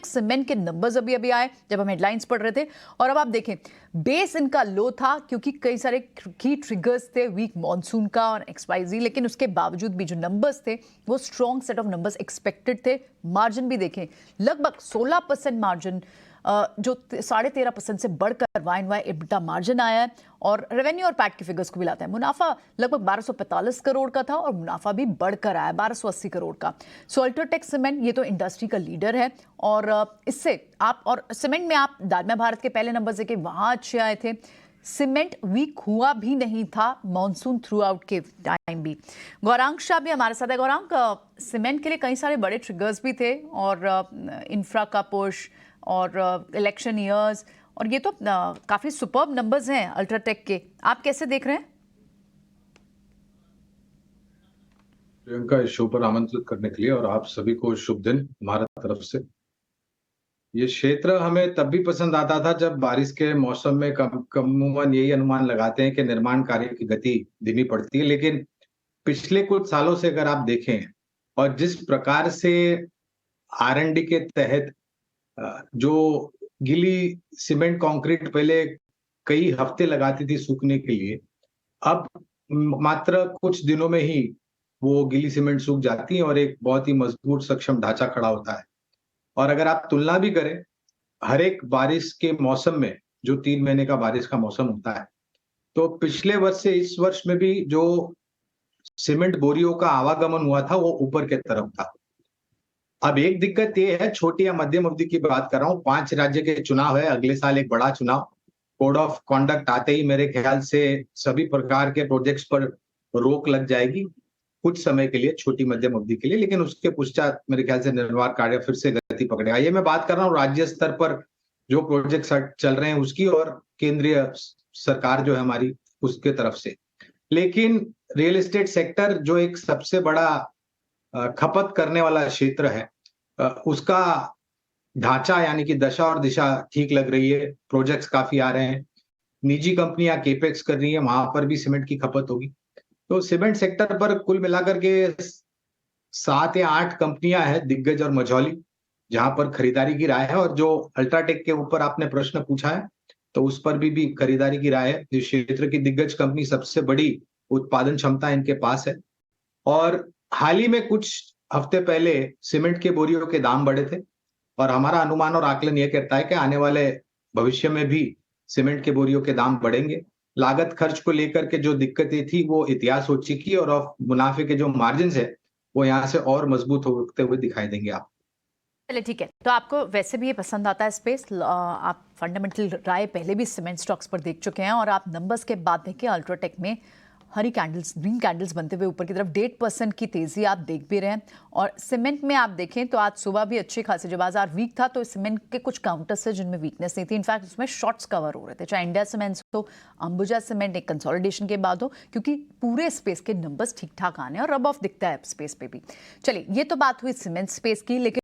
UltraTech cement के numbers अभी अभी आए जब हम हेडलाइंस पढ़ रहे थे, और अब आप देखें बेस इनका लो था क्योंकि कई सारे की ट्रिगर्स थे, वीक मॉनसून का और XYZ, लेकिन उसके बावजूद भी जो नंबर्स थे वो strong set of numbers expected थे। मार्जिन भी देखें लगभग 16% मार्जिन, जो 13.5% से बढ़कर YoY EBITDA मार्जिन आया है, और रेवेन्यू और पैट की फिगर्स को भी लाता है। मुनाफा लगभग 1245 करोड़ का था और मुनाफा भी बढ़कर आया 1280 करोड़ का। सो अल्ट्राटेक सीमेंट ये तो इंडस्ट्री का लीडर है, और इससे आप, और सीमेंट में आप दालमिया भारत के पहले नंबर देखे वहां अच्छे आए थे। सीमेंट वीक हुआ भी नहीं था मॉनसून थ्रू आउट के टाइम भी। गौरांग शाह भी हमारे साथ है। गौरांग, सीमेंट के लिए कई सारे बड़े ट्रिगर्स भी थे, और इंफ्रा का पुश और इलेक्शन ईयर्स, और ये तो काफी सुपर्ब नंबर्स हैं अल्ट्राटेक के। आप कैसे देख रहे हैं? प्रियंका, इस शो पर आमंत्रित करने के लिए और आप सभी को शुभ दिन हमारा तरफ से। ये क्षेत्र हमें तब भी पसंद आता था जब बारिश के मौसम में कमूमन यही अनुमान लगाते हैं कि निर्माण कार्य की गति धीमी पड़ती है, लेकिन पिछले कुछ सालों से अगर आप देखें और जिस प्रकार से R&D के तहत जो गीली सीमेंट कंक्रीट पहले कई हफ्ते लगाती थी सूखने के लिए, अब मात्र कुछ दिनों में ही वो गीली सीमेंट सूख जाती है और एक बहुत ही मजबूत सक्षम ढांचा खड़ा होता है। और अगर आप तुलना भी करें हर एक बारिश के मौसम में, जो 3 महीने का बारिश का मौसम होता है, तो पिछले वर्ष से इस वर्ष में भी जो सीमेंट बोरियों का आवागमन हुआ था वो ऊपर के तरफ था। अब एक दिक्कत ये है, छोटी या मध्यम अवधि की बात कर रहा हूँ, 5 राज्य के चुनाव है, अगले साल एक बड़ा चुनाव, कोड ऑफ कॉन्डक्ट आते ही मेरे ख्याल से सभी प्रकार के प्रोजेक्ट्स पर रोक लग जाएगी कुछ समय के लिए, छोटी मध्यम अवधि के लिए, लेकिन उसके पश्चात मेरे ख्याल से निर्माण कार्य फिर से गति पकड़ेगा। ये मैं बात कर रहा हूँ राज्य स्तर पर जो प्रोजेक्ट चल रहे हैं उसकी, और केंद्रीय सरकार जो है हमारी उसके तरफ से। लेकिन रियल एस्टेट सेक्टर जो एक सबसे बड़ा खपत करने वाला क्षेत्र है, उसका ढांचा यानी कि दशा और दिशा ठीक लग रही है, प्रोजेक्ट्स काफी आ रहे हैं, निजी कंपनियां केपेक्स कर रही हैं, वहां पर भी सीमेंट की खपत होगी। तो सीमेंट सेक्टर पर कुल मिलाकर के 7 या 8 कंपनियां हैं, दिग्गज और मझौली, जहां पर खरीदारी की राय है। और जो अल्ट्राटेक के ऊपर आपने प्रश्न पूछा है, तो उस पर भी खरीदारी की राय है। इस क्षेत्र की दिग्गज कंपनी, सबसे बड़ी उत्पादन क्षमता इनके पास है। और हाल ही में कुछ हफ्ते पहले सीमेंट के बोरियों के दाम बढ़े थे, और हमारा अनुमान और आकलन यह कहता है कि आने वाले भविष्य में भी सीमेंट के बोरियों के दाम बढ़ेंगे। लागत खर्च को लेकर के जो दिक्कतें थी वो इतिहास हो चुकी, और मुनाफे के जो मार्जिन है वो यहाँ से और मजबूत होते हुए दिखाई देंगे आप। चलिए ठीक है, तो आपको वैसे भी ये पसंद आता है स्पेस, आप फंडामेंटल राय पहले भी सीमेंट स्टॉक्स पर देख चुके हैं, और आप नंबर्स के बाद देखें अल्ट्राटेक में हरी कैंडल्स, ग्रीन कैंडल्स बनते हुए ऊपर की तरफ 1.5% की तेजी आप देख भी रहे हैं। और सीमेंट में आप देखें तो आज सुबह भी अच्छी खासी, जो बाजार वीक था तो सीमेंट के कुछ काउंटर्स थे जिनमें वीकनेस नहीं थी, इनफैक्ट उसमें शॉर्ट्स कवर हो रहे थे, चाहे इंडिया सीमेंट हो, अंबुजा सीमेंट एक कंसोलिडेशन के बाद हो, क्योंकि पूरे स्पेस के नंबर्स ठीक ठाक आने और रब ऑफ दिखता है स्पेस पे भी। चलिए, ये तो बात हुई सीमेंट स्पेस की, लेकिन